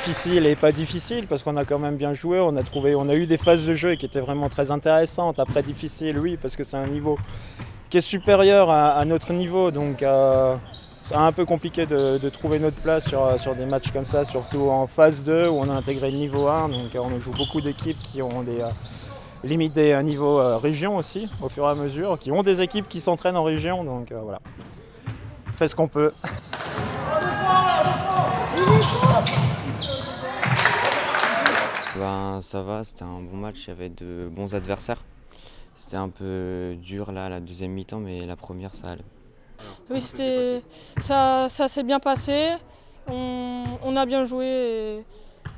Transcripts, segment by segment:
difficile et pas difficile parce qu'on a quand même bien joué, on a eu des phases de jeu qui étaient vraiment très intéressantes. Après difficile, oui, parce que c'est un niveau qui est supérieur à notre niveau, donc c'est un peu compliqué de trouver notre place sur des matchs comme ça, surtout en phase 2 où on a intégré le niveau 1, donc on joue beaucoup d'équipes qui ont limite des niveaux région aussi, au fur et à mesure, qui ont des équipes qui s'entraînent en région, donc voilà, on fait ce qu'on peut. Ben, ça va, c'était un bon match, il y avait de bons adversaires. C'était un peu dur là, la deuxième mi-temps, mais la première, ça allait. Oui, ça s'est bien passé, on a bien joué et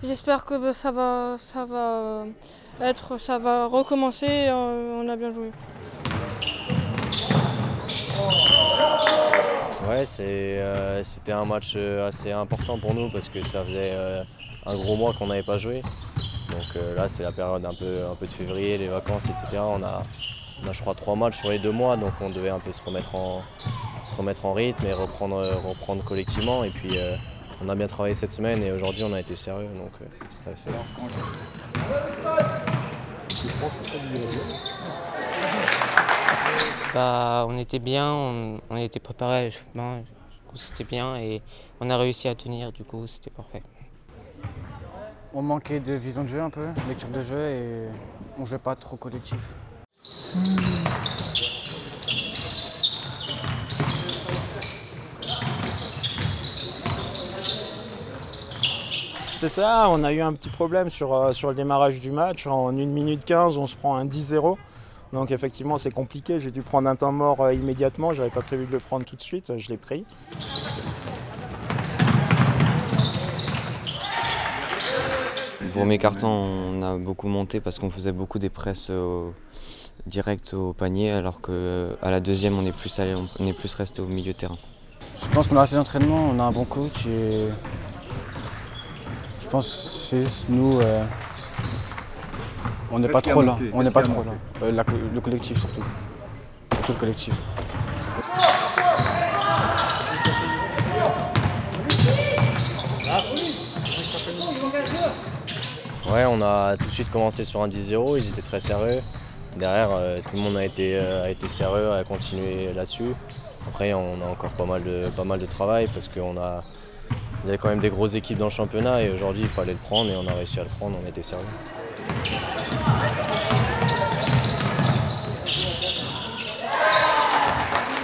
j'espère que ça va recommencer et on a bien joué. Ouais, c'était un match assez important pour nous parce que ça faisait un gros mois qu'on n'avait pas joué. Donc là, c'est la période un peu de février, les vacances, etc. On a je crois 3 matchs sur les 2 mois, donc on devait un peu se remettre en rythme et reprendre collectivement. Et puis on a bien travaillé cette semaine et aujourd'hui on a été sérieux, donc ça a fait. Bah, on était bien, on était préparé à l'échauffement, du coup c'était bien et on a réussi à tenir, du coup c'était parfait. On manquait de vision de jeu un peu, lecture de jeu et on jouait pas trop collectif. C'est ça, on a eu un petit problème sur le démarrage du match. En 1 minute 15, on se prend un 10-0. Donc effectivement, c'est compliqué. J'ai dû prendre un temps mort immédiatement. J'avais pas prévu de le prendre tout de suite. Je l'ai pris. Le premier carton, on a beaucoup monté parce qu'on faisait beaucoup des presses directes au panier, alors qu'à la deuxième, on est plus resté au milieu de terrain. Je pense qu'on a assez d'entraînement, on a un bon coach et je pense que c'est juste nous, on n'est pas trop là. On n'est pas trop là. Le collectif surtout. Surtout le collectif. Ouais, on a tout de suite commencé sur un 10-0, ils étaient très sérieux. Derrière, tout le monde a été sérieux, a continué là-dessus. Après, on a encore pas mal de travail parce qu'il y avait quand même des grosses équipes dans le championnat et aujourd'hui, il fallait le prendre et on a réussi à le prendre, on était sérieux.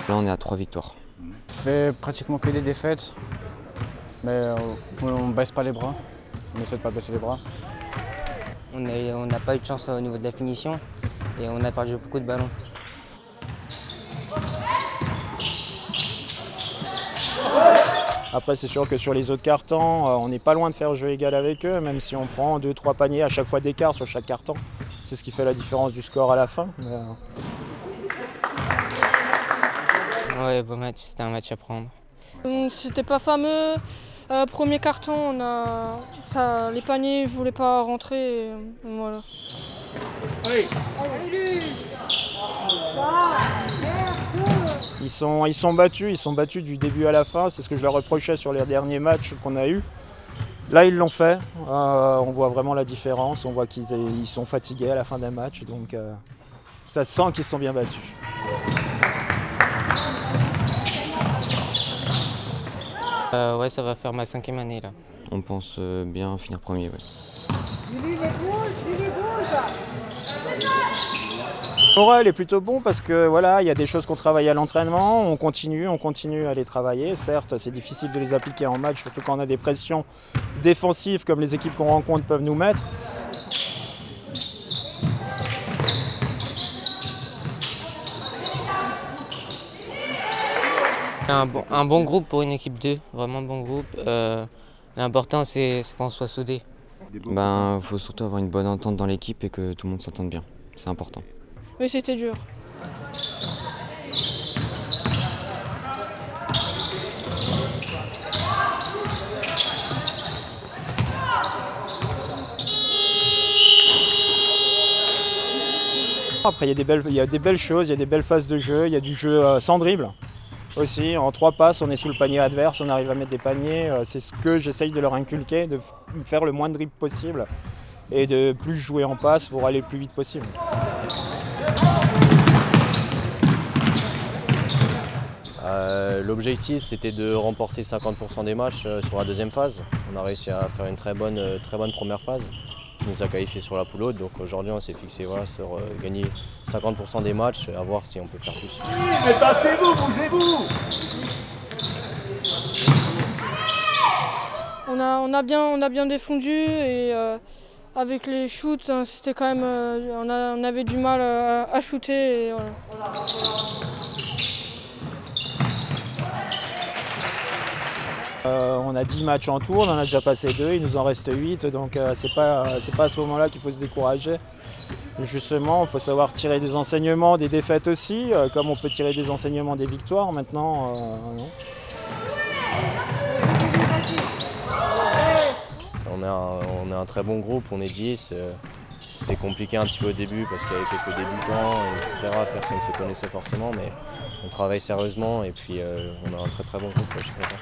Là, on est à 3 victoires. On fait pratiquement que des défaites, mais on ne baisse pas les bras. On essaie de ne pas baisser les bras. On n'a pas eu de chance au niveau de la finition et on a perdu beaucoup de ballons. Après, c'est sûr que sur les autres cartons, on n'est pas loin de faire jeu égal avec eux, même si on prend 2-3 paniers à chaque fois d'écart sur chaque carton. C'est ce qui fait la différence du score à la fin. Ouais, beau match, c'était un match à prendre. C'était pas fameux. Premier carton, les paniers ne voulaient pas rentrer. Voilà. Ils sont battus du début à la fin. C'est ce que je leur reprochais sur les derniers matchs qu'on a eus. Là, ils l'ont fait. On voit vraiment la différence. On voit qu'ils sont fatigués à la fin d'un match. Donc, ça sent qu'ils se sont bien battus. Ouais, ça va faire ma 5e année là. On pense bien finir premier. Ouais. Le moral est plutôt bon parce que voilà, il y a des choses qu'on travaille à l'entraînement, on continue à les travailler. Certes, c'est difficile de les appliquer en match, surtout quand on a des pressions défensives comme les équipes qu'on rencontre peuvent nous mettre. Un bon groupe pour une équipe 2, vraiment bon groupe. L'important c'est qu'on soit soudés. Ben, faut surtout avoir une bonne entente dans l'équipe et que tout le monde s'entende bien. C'est important. Oui, c'était dur. Après, il y a des belles choses, il y a des belles phases de jeu, il y a du jeu sans dribble. aussi. En 3 passes, on est sous le panier adverse, on arrive à mettre des paniers. C'est ce que j'essaye de leur inculquer, de faire le moins de dribbles possible et de plus jouer en passe pour aller le plus vite possible. L'objectif, c'était de remporter 50% des matchs sur la deuxième phase. On a réussi à faire une très bonne première phase qui nous a qualifiés sur la poule haute. Donc aujourd'hui, on s'est fixé voilà, sur gagner 50% des matchs, à voir si on peut faire plus. Mais battez-vous, bougez-vous! On a bien défendu et avec les shoots, c'était quand même, on avait du mal à shooter. Et, voilà. On a 10 matchs en tour, on en a déjà passé 2, il nous en reste 8, donc c'est pas à ce moment-là qu'il faut se décourager. Justement, il faut savoir tirer des enseignements des défaites aussi, comme on peut tirer des enseignements des victoires maintenant. Non. On est un très bon groupe, on est 10. C'était compliqué un petit peu au début parce qu'il y avait quelques débutants, etc. Personne ne se connaissait forcément, mais on travaille sérieusement et puis on a un très bon groupe, je suis content.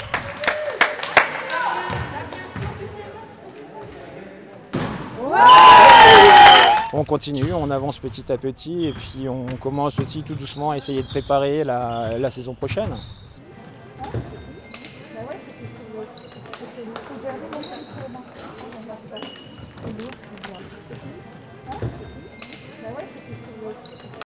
On continue, on avance petit à petit et puis on commence aussi tout doucement à essayer de préparer la saison prochaine.